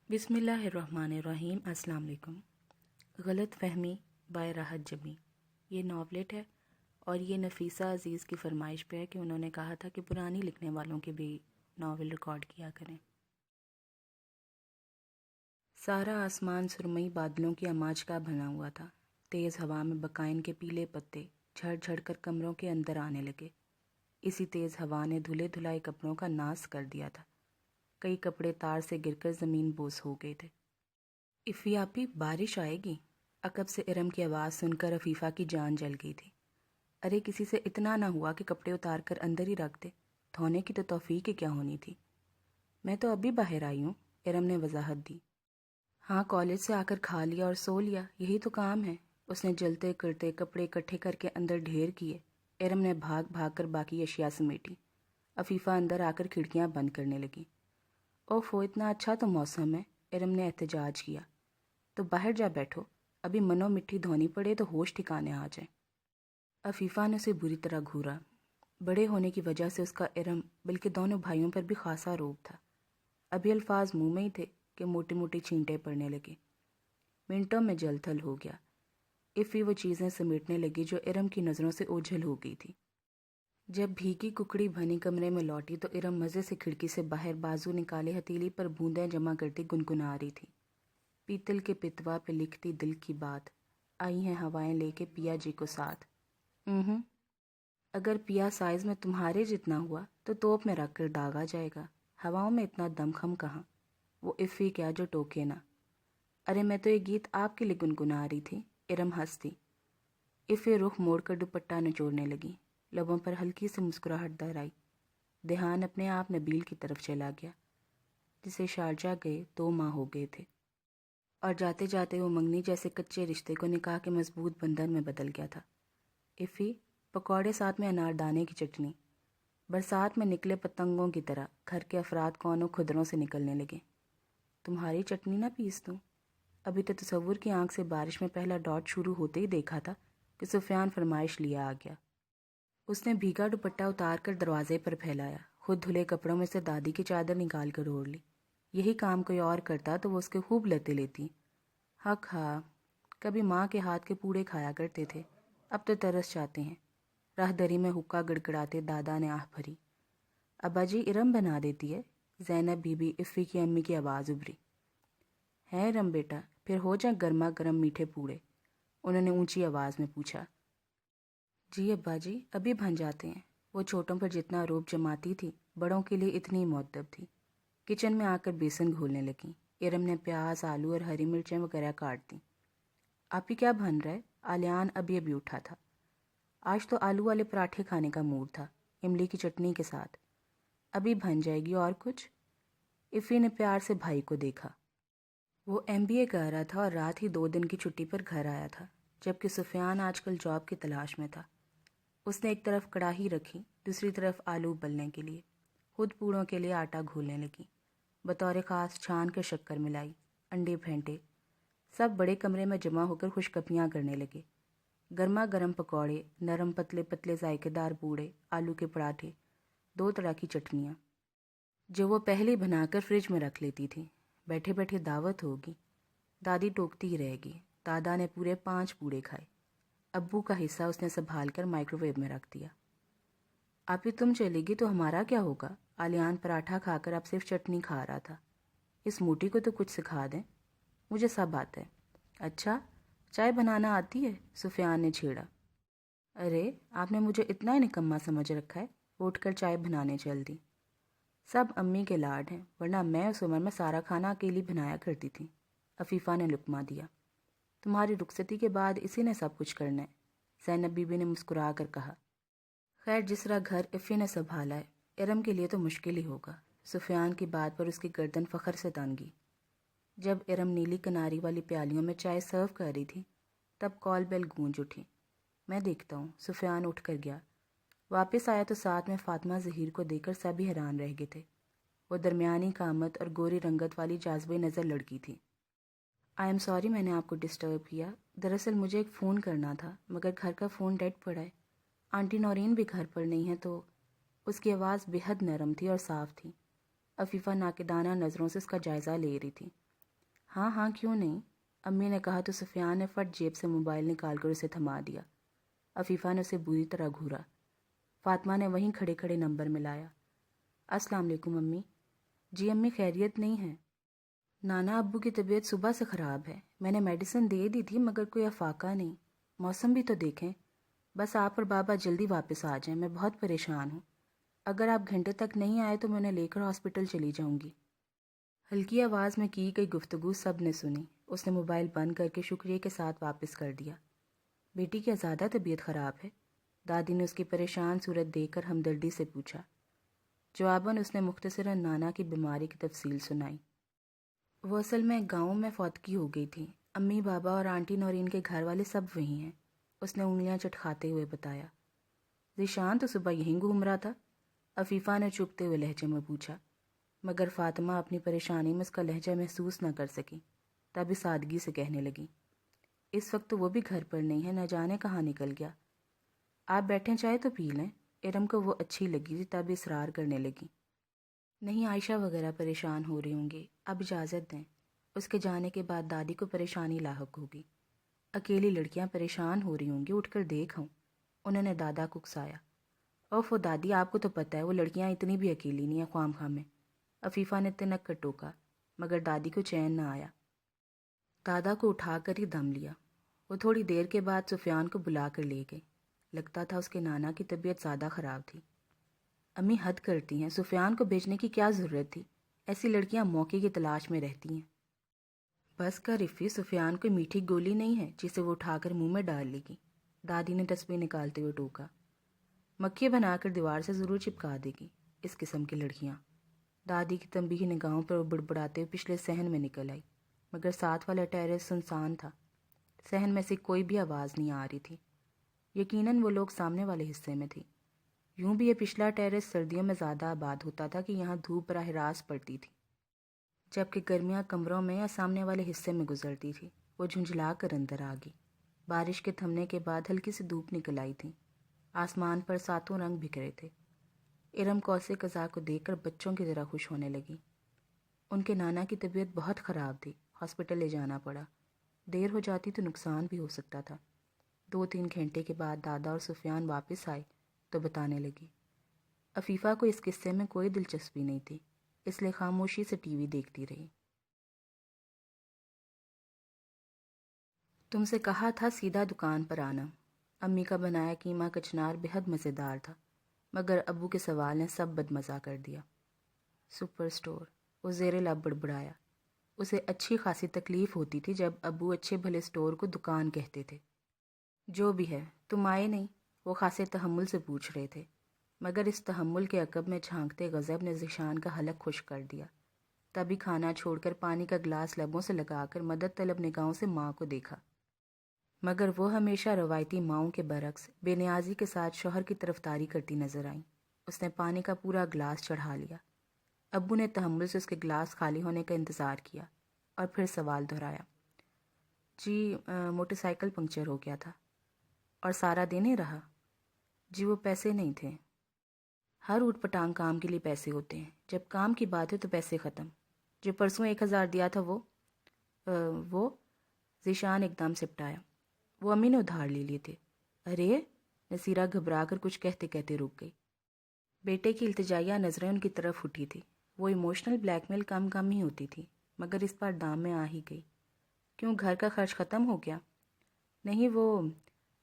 بسم اللہ الرحمن الرحیم۔ السلام علیکم۔ غلط فہمی بائے راحت جبی، یہ ناولٹ ہے اور یہ نفیسہ عزیز کی فرمائش پہ ہے کہ انہوں نے کہا تھا کہ پرانی لکھنے والوں کے بھی ناول ریکارڈ کیا کریں۔ سارا آسمان سرمئی بادلوں کی اماج کا بنا ہوا تھا۔ تیز ہوا میں بقائن کے پیلے پتے جھڑ جھڑ کر کمروں کے اندر آنے لگے۔ اسی تیز ہوا نے دھلے دھلائے کپڑوں کا ناس کر دیا تھا۔ کئی کپڑے تار سے گر کر زمین بوس ہو گئے تھے۔ افی آپی، بارش آئے گی؟ عقب سے ارم کی آواز سن کر عفیفہ کی جان جل گئی تھی۔ ارے کسی سے اتنا نہ ہوا کہ کپڑے اتار کر اندر ہی رکھ دے؟ دھونے کی تو توفیق کیا ہونی تھی۔ میں تو ابھی باہر آئی ہوں، ارم نے وضاحت دی۔ ہاں، کالج سے آ کر کھا لیا اور سو لیا، یہی تو کام ہے۔ اس نے جلتے کرتے کپڑے اکٹھے کر کے اندر ڈھیر کیے۔ ارم نے بھاگ بھاگ کر باقی اشیاء سمیٹی۔ عفیفہ اندر آ کر کھڑکیاں بند کرنے لگی۔ اوفو، اتنا اچھا تو موسم ہے، ارم نے احتجاج کیا۔ تو باہر جا بیٹھو، ابھی منو مٹھی دھونی پڑے تو ہوش ٹھکانے آ جائیں۔ عفیفہ نے اسے بری طرح گھورا۔ بڑے ہونے کی وجہ سے اس کا ارم بلکہ دونوں بھائیوں پر بھی خاصا روب تھا۔ ابھی الفاظ منہ میں ہی تھے کہ موٹی موٹی چھینٹے پڑنے لگے۔ منٹوں میں جل تھل ہو گیا۔ افی وہ چیزیں سمیٹنے لگی جو ارم کی نظروں سے اوجھل ہو گئی تھی۔ جب بھیگی ککڑی بھنی کمرے میں لوٹی تو ارم مزے سے کھڑکی سے باہر بازو نکالے ہتھیلی پر بوندیں جمع کرتی گنگنا رہی تھی۔ پیتل کے پتوا پہ لکھتی دل کی بات، آئی ہیں ہوائیں لے کے پیا جی کو ساتھ۔ اگر پیا سائز میں تمہارے جتنا ہوا تو توپ میں رکھ کر داغا جائے گا، ہواؤں میں اتنا دم خم کہاں۔ وہ افی کیا جو ٹوکے نہ۔ ارے میں تو یہ گیت آپ کے لیے گنگنا رہی تھی، ارم ہنس دی۔ افی رخ موڑ کر دوپٹہ نچوڑنے لگی، لبوں پر ہلکی سی مسکراہٹ در آئی۔ دھیان اپنے آپ نبیل کی طرف چلا گیا، جسے شارجہ گئے 2 ماہ ہو گئے تھے، اور جاتے جاتے وہ منگنی جیسے کچے رشتے کو نکاح کے مضبوط بندھن میں بدل گیا تھا۔ افی، پکوڑے ساتھ میں انار دانے کی چٹنی۔ برسات میں نکلے پتنگوں کی طرح گھر کے افراد کونوں کھدروں سے نکلنے لگے۔ تمہاری چٹنی نہ پیس دوں؟ ابھی تو تصور کی آنکھ سے بارش میں پہلا ڈاٹ شروع ہوتے ہی دیکھا تھا کہ سفیان فرمائش لیا آ گیا۔ اس نے بھیگا دوپٹہ اتار کر دروازے پر پھیلایا، خود دھلے کپڑوں میں سے دادی کی چادر نکال کر اوڑھ لی۔ یہی کام کوئی اور کرتا تو وہ اس کے خوب لتے لیتی۔ حق ہاں، کبھی ماں کے ہاتھ کے پوڑے کھایا کرتے تھے، اب تو ترس جاتے ہیں۔ راہ دری میں حقہ گڑگڑاتے دادا نے آہ بھری۔ ابا جی، ارم بنا دیتی ہے، زینب بی بی افی کی امی کی آواز ابھری۔ ہے ارم بیٹا، پھر ہو جائیں گرما گرم میٹھے پوڑے، انہوں نے اونچی آواز میں پوچھا۔ جی ابا جی، ابھی بن جاتے ہیں۔ وہ چھوٹوں پر جتنا روب جماتی تھی، بڑوں کے لیے اتنی مؤدب تھی۔ کچن میں آ کر بیسن گھولنے لگیں۔ ارم نے پیاز، آلو اور ہری مرچیں وغیرہ کاٹ دیں۔ آپ ہی کیا بن رہا ہے؟ آلیان ابھی ابھی اٹھا تھا۔ آج تو آلو والے پراٹھے کھانے کا موڈ تھا، املی کی چٹنی کے ساتھ۔ ابھی بن جائے گی، اور کچھ؟ افی نے پیار سے بھائی کو دیکھا۔ وہ MBA کر رہا تھا اور رات ہی 2 دن کی چھٹی پر گھر آیا تھا، جبکہ سفیان آج کل جاب کی تلاش میں تھا۔ اس نے ایک طرف کڑاہی رکھی، دوسری طرف آلو ابلنے کے لیے، خود پوڑوں کے لیے آٹا گھولنے لگی۔ بطور خاص چھان کر شکر ملائی، انڈے پھینٹے، سب بڑے کمرے میں جمع ہو کر خوشکپیاں کرنے لگے۔ گرما گرم پکوڑے، نرم پتلے پتلے ذائقے دار پوڑے، آلو کے پراٹھے، 2 طرح کی چٹنیاں، جو وہ پہلے بنا کر فریج میں رکھ لیتی تھی۔ بیٹھے بیٹھے دعوت ہوگی، دادی ٹوکتی ہی رہے گی۔ دادا نے پورے 5 پوڑے کھائے۔ ابو کا حصہ اس نے سنبھال کر مائکرو ویو میں رکھ دیا۔ آپ ہی تم چلے گی تو ہمارا کیا ہوگا؟ آلیان پراٹھا کھا کر اب صرف چٹنی کھا رہا تھا۔ اس موٹی کو تو کچھ سکھا دیں، مجھے سب آتا ہے۔ اچھا، چائے بنانا آتی ہے؟ سفیان نے چھیڑا۔ ارے، آپ نے مجھے اتنا ہی نکما سمجھ رکھا ہے؟ وہ اٹھ کر چائے بنانے چل دی۔ سب امی کے لاڈ ہیں، ورنہ میں اس عمر میں سارا کھانا اکیلی بنایا کرتی تھی۔ عفیفہ نے لقمہ دیا۔ تمہاری رخصتی کے بعد اسی نے سب کچھ کرنا ہے، زینب بی بی نے مسکرا کر کہا۔ خیر، جس طرح گھر افی نے سنبھالا ہے، ارم کے لیے تو مشکل ہی ہوگا۔ سفیان کی بات پر اس کی گردن فخر سے تانگی۔ جب ارم نیلی کناری والی پیالیوں میں چائے سرو کر رہی تھی، تب کال بیل گونج اٹھی۔ میں دیکھتا ہوں، سفیان اٹھ کر گیا۔ واپس آیا تو ساتھ میں فاطمہ ظہیر کو دیکھ کر سبھی حیران رہ گئے تھے۔ وہ درمیانی قامت اور گوری رنگت والی جاذبے نظر لڑکی تھی۔ آئی ایم سوری میں نے آپ کو ڈسٹرب کیا، دراصل مجھے ایک فون کرنا تھا، مگر گھر کا فون ڈیڈ پڑا ہے۔ آنٹی نورین بھی گھر پر نہیں ہے تو… اس کی آواز بے حد نرم تھی اور صاف تھی۔ عفیفہ ناقدانہ نظروں سے اس کا جائزہ لے رہی تھی۔ ہاں ہاں کیوں نہیں، امی نے کہا تو سفیان نے فٹ جیب سے موبائل نکال کر اسے تھما دیا۔ عفیفہ نے اسے بری طرح گھورا۔ فاطمہ نے وہیں کھڑے کھڑے نمبر ملایا۔ السلام علیکم امی۔ جی امی خیریت نہیں ہے، نانا ابو کی طبیعت صبح سے خراب ہے، میں نے میڈیسن دے دی تھی مگر کوئی افاقہ نہیں، موسم بھی تو دیکھیں، بس آپ اور بابا جلدی واپس آ جائیں، میں بہت پریشان ہوں، اگر آپ گھنٹے تک نہیں آئے تو میں انہیں لے کر ہاسپٹل چلی جاؤں گی۔ ہلکی آواز میں کی گئی گفتگو سب نے سنی۔ اس نے موبائل بند کر کے شکریہ کے ساتھ واپس کر دیا۔ بیٹی کیا زیادہ طبیعت خراب ہے؟ دادی نے اس کی پریشان صورت دیکھ کر ہمدردی سے پوچھا۔ جواباً اس نے مختصراً نانا کی بیماری کی تفصیل سنائی۔ وہ اصل میں گاؤں میں فوتگی ہو گئی تھی، امی بابا اور آنٹی نورین کے گھر والے سب وہیں ہیں، اس نے انگلیاں چٹکھاتے ہوئے بتایا۔ ذیشان تو صبح یہیں گھوم رہا تھا، عفیفہ نے چپتے ہوئے لہجے میں پوچھا، مگر فاطمہ اپنی پریشانی میں اس کا لہجہ محسوس نہ کر سکی، تبھی سادگی سے کہنے لگی، اس وقت تو وہ بھی گھر پر نہیں ہے، نہ جانے کہاں نکل گیا۔ آپ بیٹھیں چائے تو پی لیں، ارم کو وہ اچھی لگی تھی تب اصرار کرنے لگی۔ نہیں عائشہ وغیرہ پریشان ہو رہی ہوں گی، اب اجازت دیں، اس کے جانے کے بعد دادی کو پریشانی لاحق ہوگی، اکیلی لڑکیاں پریشان ہو رہی ہوں گی، اٹھ کر دیکھوں، انہوں نے دادا کو اکسایا۔ اوف دادی آپ کو تو پتہ ہے وہ لڑکیاں اتنی بھی اکیلی نہیں ہیں خواہ مخواہ میں، عفیفہ نے تنک کر ٹوکا، مگر دادی کو چین نہ آیا۔ دادا کو اٹھا کر ہی دم لیا۔ وہ تھوڑی دیر کے بعد سفیان کو بلا کر لے گئے، لگتا تھا اس کے نانا کی طبیعت زیادہ خراب تھی۔ امی حد کرتی ہیں، سفیان کو بھیجنے کی کیا ضرورت تھی، ایسی لڑکیاں موقع کی تلاش میں رہتی ہیں۔ بس کر رفی، سفیان کوئی میٹھی گولی نہیں ہے جسے وہ اٹھا کر منہ میں ڈال لے گی، دادی نے تسبیح نکالتے ہوئے ٹوکا۔ مکھی بنا کر دیوار سے ضرور چپکا دے گی اس قسم کی لڑکیاں۔ دادی کی تنبیہی نگاہوں پر وہ بڑبڑاتے ہوئے پچھلے صحن میں نکل آئی، مگر ساتھ والا ٹیرس سنسان تھا، صحن میں سے کوئی بھی آواز نہیں آ رہی تھی، یقیناً وہ لوگ سامنے والے حصے میں تھی۔ یوں بھی یہ پچھلا ٹیرس سردیوں میں زیادہ آباد ہوتا تھا کہ یہاں دھوپ براہ راست پڑتی تھی، جبکہ گرمیاں کمروں میں یا سامنے والے حصے میں گزرتی تھی۔ وہ جھنجھلا کر اندر آ گئی۔ بارش کے تھمنے کے بعد ہلکی سی دھوپ نکل آئی تھی، آسمان پر ساتوں رنگ بکھرے تھے۔ ارم کوسے قضا کو دیکھ کر بچوں کی طرح خوش ہونے لگی۔ ان کے نانا کی طبیعت بہت خراب تھی، ہاسپٹل لے جانا پڑا، دیر ہو جاتی تو نقصان بھی ہو سکتا تھا۔ 2-3 گھنٹے کے بعد دادا اور سفیان واپس آئے تو بتانے لگی، عفیفہ کو اس قصے میں کوئی دلچسپی نہیں تھی، اس لیے خاموشی سے ٹی وی دیکھتی رہی۔ تم سے کہا تھا سیدھا دکان پر آنا۔ امی کا بنایا قیمہ کچنار بہت مزیدار تھا، مگر ابو کے سوال نے سب بدمزہ کر دیا۔ سپر سٹور، وہ زیر لب بڑبڑایا۔ اسے اچھی خاصی تکلیف ہوتی تھی جب ابو اچھے بھلے سٹور کو دکان کہتے تھے۔ جو بھی ہے، تم آئے نہیں، وہ خاصے تحمل سے پوچھ رہے تھے، مگر اس تحمل کے عقب میں جھانکتے غضب نے ذیشان کا حلق خشک کر دیا۔ تبھی کھانا چھوڑ کر پانی کا گلاس لبوں سے لگا کر مدد طلب نگاہوں سے ماں کو دیکھا، مگر وہ ہمیشہ روایتی ماؤں کے برعکس بے نیازی کے ساتھ شوہر کی طرفداری کرتی نظر آئیں۔ اس نے پانی کا پورا گلاس چڑھا لیا۔ ابو نے تحمل سے اس کے گلاس خالی ہونے کا انتظار کیا اور پھر سوال دہرایا، جی موٹر سائیکل پنکچر ہو گیا تھا۔ اور سارا دن ہی رہا؟ جی وہ پیسے نہیں تھے، ہر اوٹ پٹانگ کام کے لیے پیسے ہوتے ہیں، جب کام کی بات ہے تو پیسے ختم۔ جو پرسوں 1000 دیا تھا وہ ذیشان ایک دم سپٹایا، وہ امی نے ادھار لے لیے تھے۔ ارے، نصیرہ گھبرا کر کچھ کہتے کہتے رک گئی۔ بیٹے کی التجائیہ نظریں ان کی طرف اٹھی تھی۔ وہ ایموشنل بلیک میل کم کم ہی ہوتی تھی، مگر اس بار دام میں آ ہی گئی۔ کیوں گھر کا خرچ ختم ہو گیا؟ نہیں، وہ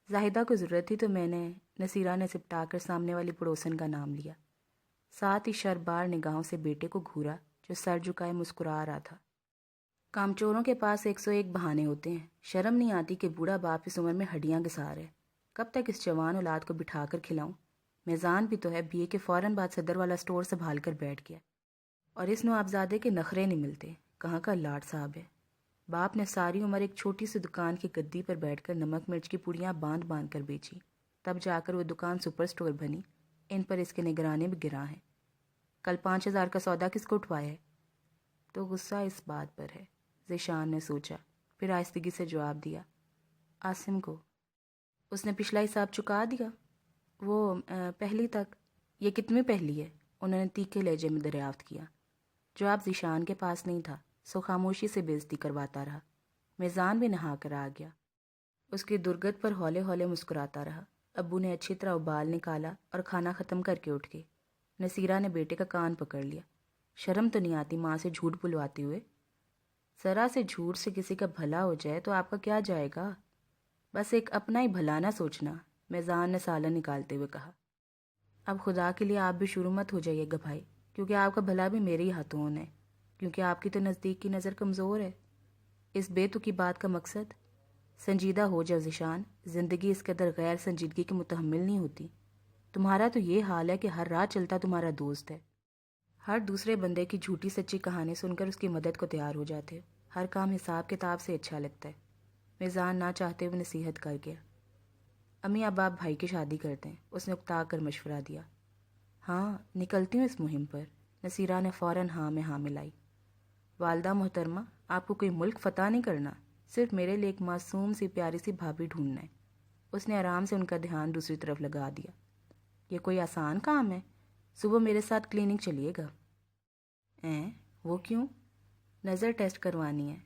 زاہدہ کو ضرورت تھی تو میں نے، نصیرہ نے سپٹا کر سامنے والی پڑوسن کا نام لیا، ساتھ ہی شربار نگاہوں سے بیٹے کو گھورا جو سر جھکائے مسکرا رہا تھا۔ کامچوروں کے پاس 101 بہانے ہوتے ہیں، شرم نہیں آتی کہ بوڑھا باپ اس عمر میں ہڈیاں گسار ہے، کب تک اس جوان اولاد کو بٹھا کر کھلاؤں؟ میزان بھی تو ہے، BA کے فوراً بعد صدر والا سٹور سنبھال کر بیٹھ گیا، اور اس نوابزادے کے نخرے نہیں ملتے، کہاں کا لاٹ صاحب ہے۔ باپ نے ساری عمر ایک چھوٹی سی دکان کی گدی پر بیٹھ کر نمک مرچ کی پڑیاں باندھ باندھ کر بیچی، تب جا کر وہ دکان سپر سٹور بنی، ان پر اس کے نگرانے بھی گراں ہیں۔ کل 5000 کا سودا کس کو اٹھوایا ہے؟ تو غصہ اس بات پر ہے، ذیشان نے سوچا، پھر آہستگی سے جواب دیا، عاصم کو۔ اس نے پچھلا حساب چکا دیا؟ وہ پہلی تک۔ یہ کتنی پہلی ہے؟ انہوں نے تیکھے لہجے میں دریافت کیا۔ جواب ذیشان کے پاس نہیں تھا، سو خاموشی سے بےعزتی کرواتا رہا۔ میزان بھی نہا کر آ گیا، اس کی درگت پر ہولے ہولے مسکراتا رہا۔ ابو نے اچھی طرح ابال نکالا اور کھانا ختم کر کے اٹھ گئے۔ نصیرہ نے بیٹے کا کان پکڑ لیا۔ شرم تو نہیں آتی ماں سے جھوٹ بلواتے ہوئے؟ ذرا سے جھوٹ سے کسی کا بھلا ہو جائے تو آپ کا کیا جائے گا؟ بس ایک اپنا ہی بھلا نہ سوچنا، میزان نے سالن نکالتے ہوئے کہا۔ اب خدا کے لیے آپ بھی شروع مت ہو جائیے گا بھائی، کیونکہ آپ کا بھلا بھی میرے ہی ہاتھوں ہونا ہے، کیونکہ آپ کی تو نزدیک کی نظر کمزور ہے۔ اس بے تکی بات کا مقصد؟ سنجیدہ ہو جاؤ ذیشان، زندگی اس قدر غیر سنجیدگی کی متحمل نہیں ہوتی۔ تمہارا تو یہ حال ہے کہ ہر راہ چلتا تمہارا دوست ہے، ہر دوسرے بندے کی جھوٹی سچی کہانی سن کر اس کی مدد کو تیار ہو جاتے ہو۔ ہر کام حساب کتاب سے اچھا لگتا ہے۔ میزان نہ چاہتے ہوئے نصیحت کر گیا۔ امی اب آپ بھائی کی شادی کرتے ہیں، اس نے اکتا کر مشورہ دیا۔ ہاں، نکلتی ہوں اس مہم پر، نصیرہ نے فوراً ہاں میں ہاں ملائی۔ والدہ محترمہ، آپ کو کوئی ملک فتح نہیں کرنا، صرف میرے لیے ایک معصوم سی پیاری سی بھابھی ڈھونڈنا ہے۔ اس نے آرام سے ان کا دھیان دوسری طرف لگا دیا۔ یہ کوئی آسان کام ہے؟ صبح میرے ساتھ کلینک چلیے گا۔ وہ کیوں؟ نظر ٹیسٹ کروانی ہے۔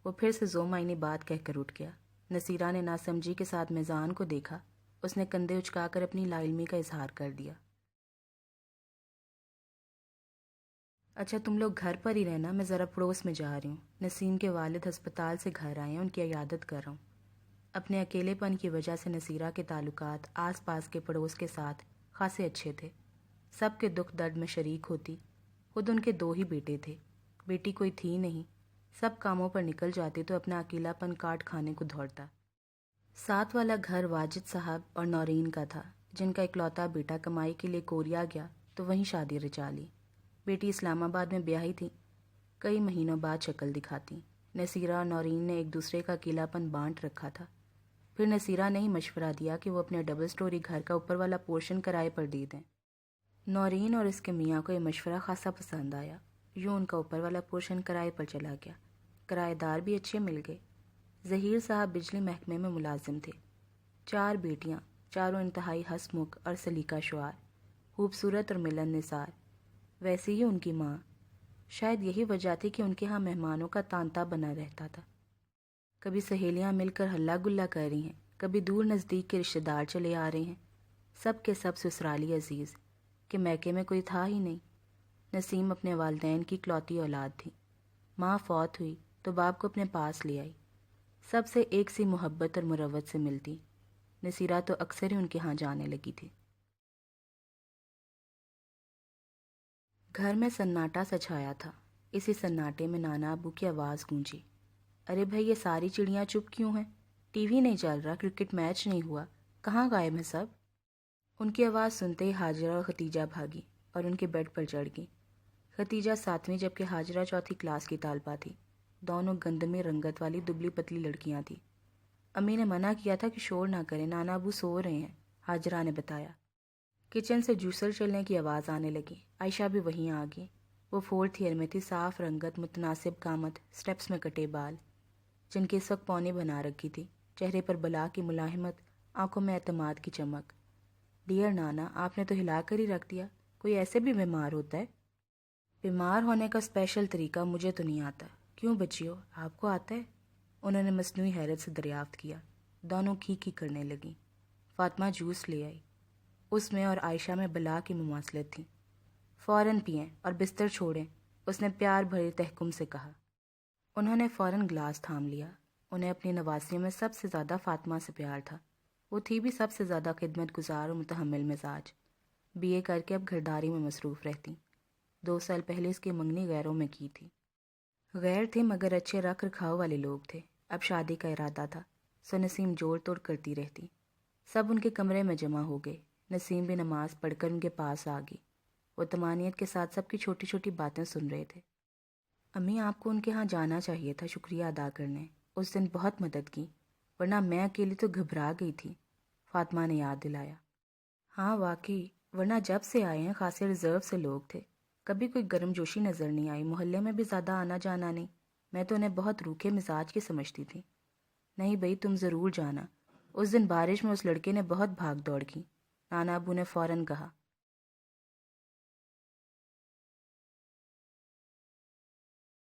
وہ پھر سے ذومعنی بات کہہ کر اٹھ گیا۔ نصیرہ نے ناسمجھی کے ساتھ میزان کو دیکھا۔ اس نے کندھے اچکا کر اپنی لا علمی کا اظہار کر دیا۔ اچھا تم لوگ گھر پر ہی رہنا، میں ذرا پڑوس میں جا رہی ہوں۔ نسیم کے والد ہسپتال سے گھر آئے ہیں، ان کی عیادت کر رہا ہوں۔ اپنے اکیلے پن کی وجہ سے نصیرہ کے تعلقات آس پاس کے پڑوس کے ساتھ خاصے اچھے تھے۔ سب کے دکھ درد میں شریک ہوتی۔ خود ان کے 2 ہی بیٹے تھے، بیٹی کوئی تھی نہیں۔ سب کاموں پر نکل جاتی تو اپنا اکیلا پن کاٹ کھانے کو دوڑتا۔ ساتھ والا گھر واجد صاحب اور نورین کا تھا، جن کا اکلوتا بیٹا کمائی کے لیے کوریا گیا تو وہیں شادی رچا لی۔ بیٹی اسلام آباد میں بیاہی تھی، کئی مہینوں بعد شکل دکھاتی۔ نصیرہ اور نورین نے ایک دوسرے کا اکیلا پن بانٹ رکھا تھا۔ پھر نصیرہ نے ہی مشورہ دیا کہ وہ اپنے ڈبل سٹوری گھر کا اوپر والا پورشن کرائے پر دے دیں۔ نورین اور اس کے میاں کو یہ مشورہ خاصا پسند آیا۔ یوں ان کا اوپر والا پورشن کرائے پر چلا گیا۔ کرایہ دار بھی اچھے مل گئے۔ ظہیر صاحب بجلی محکمے میں ملازم تھے۔ 4 بیٹیاں، چاروں انتہائی ہنسمکھ اور سلیقہ شعار، خوبصورت اور ملن نثار۔ ویسے ہی ان کی ماں۔ شاید یہی وجہ تھی کہ ان کے ہاں مہمانوں کا تانتا بنا رہتا تھا۔ کبھی سہیلیاں مل کر ہلا گلا کر رہی ہیں، کبھی دور نزدیک کے رشتہ دار چلے آ رہے ہیں، سب کے سب سسرالی عزیز کہ میکے میں کوئی تھا ہی نہیں۔ نسیم اپنے والدین کی اکلوتی اولاد تھی۔ ماں فوت ہوئی تو باپ کو اپنے پاس لے آئی۔ سب سے ایک سی محبت اور مروت سے ملتی۔ نصیرہ تو اکثر ہی ان کے ہاں جانے لگی تھی۔ گھر میں سناٹا سا چھایا تھا۔ اسی سناٹے میں نانا ابو کی آواز گونجی۔ ارے بھائی، یہ ساری چڑیاں چپ کیوں ہیں؟ ٹی وی نہیں چل رہا، کرکٹ میچ نہیں ہوا، کہاں غائب ہیں سب؟ ان کی آواز سنتے ہی حاجرہ اور ختیجہ بھاگی اور ان کے بیڈ پر چڑھ گئی۔ ختیجہ 7ویں جبکہ حاجرہ 4تھی کلاس کی طالبہ تھی۔ دونوں گندمی رنگت والی دبلی پتلی لڑکیاں تھیں۔ امی نے منع کیا تھا کہ شور نہ کریں، نانا ابو سو رہے ہیں، حاجرہ نے بتایا۔ کچن سے جوسر چلنے کی آواز آنے لگی۔ عائشہ بھی وہیں آ گئی۔ وہ 4th ایئر میں تھی، صاف رنگت، متناسب قامت، سٹیپس میں کٹے بال، جن کی اس وقت پونی بنا رکھی تھی، چہرے پر بلا کی ملاحمت، آنکھوں میں اعتماد کی چمک۔ ڈیئر نانا، آپ نے تو ہلا کر ہی رکھ دیا، کوئی ایسے بھی بیمار ہوتا ہے؟ بیمار ہونے کا اسپیشل طریقہ مجھے تو نہیں آتا، کیوں بچیو، آپ کو آتا ہے؟ انہوں نے مصنوعی حیرت سے دریافت کیا۔ دونوں کھی کرنے لگیں۔ فاطمہ جوس لے آئی۔ اس میں اور عائشہ میں بلا کی مماثلت تھی۔ فوراً پئیں اور بستر چھوڑیں، اس نے پیار بھرے تحکم سے کہا۔ انہوں نے فوراً گلاس تھام لیا۔ انہیں اپنی نواسیوں میں سب سے زیادہ فاطمہ سے پیار تھا۔ وہ تھی بھی سب سے زیادہ خدمت گزار اور متحمل مزاج۔ BA کر کے اب گھرداری میں مصروف رہتی۔ 2 سال پہلے اس کی منگنی غیروں میں کی تھی۔ غیر تھے مگر اچھے رکھ رکھاؤ والے لوگ تھے۔ اب شادی کا ارادہ تھا، سو نسیم جوڑ توڑ کرتی رہتی۔ سب ان کے کمرے میں جمع ہو گئے۔ نسیم بھی نماز پڑھ کر ان کے پاس آ گئی۔ وہ طمانینت کے ساتھ سب کی چھوٹی چھوٹی باتیں سن رہے تھے۔ امی، آپ کو ان کے ہاں جانا چاہیے تھا شکریہ ادا کرنے، اس دن بہت مدد کی، ورنہ میں اکیلی تو گھبرا گئی تھی، فاطمہ نے یاد دلایا۔ ہاں واقعی، ورنہ جب سے آئے ہیں خاصے ریزرو سے لوگ تھے، کبھی کوئی گرم جوشی نظر نہیں آئی، محلے میں بھی زیادہ آنا جانا نہیں، میں تو انہیں بہت روکھے مزاج کی سمجھتی تھی۔ نہیں بھئی، تم ضرور جانا، اس دن بارش میں اس لڑکے نے بہت بھاگ دوڑ کی، نانا ابو نے فوراً کہا۔